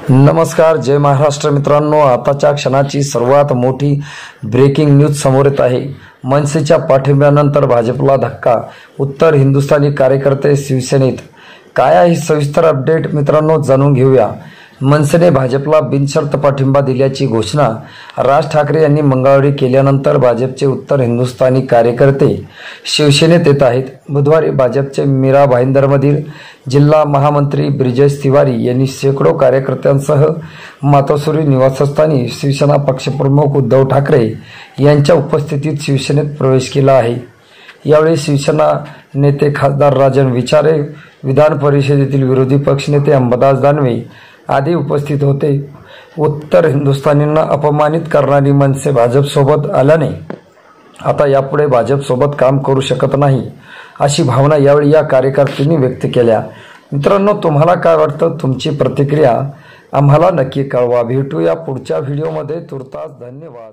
नमस्कार, जय महाराष्ट्र मित्रांनो। आताच्या क्षणाची सर्वात मोठी ब्रेकिंग न्यूज समोर येत आहे। मनसेच्या पाठिंब्यानंतर भाजपला धक्का, उत्तर हिंदुस्थानी कार्यकर्ते शिवसेनेत। काय आहे सविस्तर अपडेट मित्रांनो, जाणून घेऊया। मनसेने भाजपला बिनशर्त पाठिंबा दिल्याची घोषणा राज ठाकरे यांनी मंगळवारी केल्यानंतर भाजपचे उत्तर हिंदुस्थानी कार्यकर्ते शिवसेनेत येत आहेत। बुधवारी भाजपचे मीरा भाईंदरमधील जिल्हा महामंत्री ब्रिजेश तिवारी यांनी शेकडो कार्यकर्त्यांसह मातोश्री निवासस्थानी शिवसेना पक्षप्रमुख उद्धव ठाकरे यांच्या उपस्थितीत शिवसेनेत प्रवेश केला आहे। यावेळी शिवसेना नेते खासदार राजन विचारे, विधान परिषदेतील विरोधी पक्षनेते अंबादास दानवे आदी उपस्थित होते। उत्तर हिंदुस्थानींना अपमानित करणारी मनसे भाजपसोबत आल्याने आता यापुढे भाजपसोबत काम करू शकत नाही, अशी भावना यावेळी या कार्यकर्त्यांनी व्यक्त केल्या। मित्रांनो, तुम्हाला काय वाटतं? तुमची प्रतिक्रिया आम्हाला नक्की कळवा। भेटूया पुढच्या व्हिडिओमध्ये। तुर्तास धन्यवाद।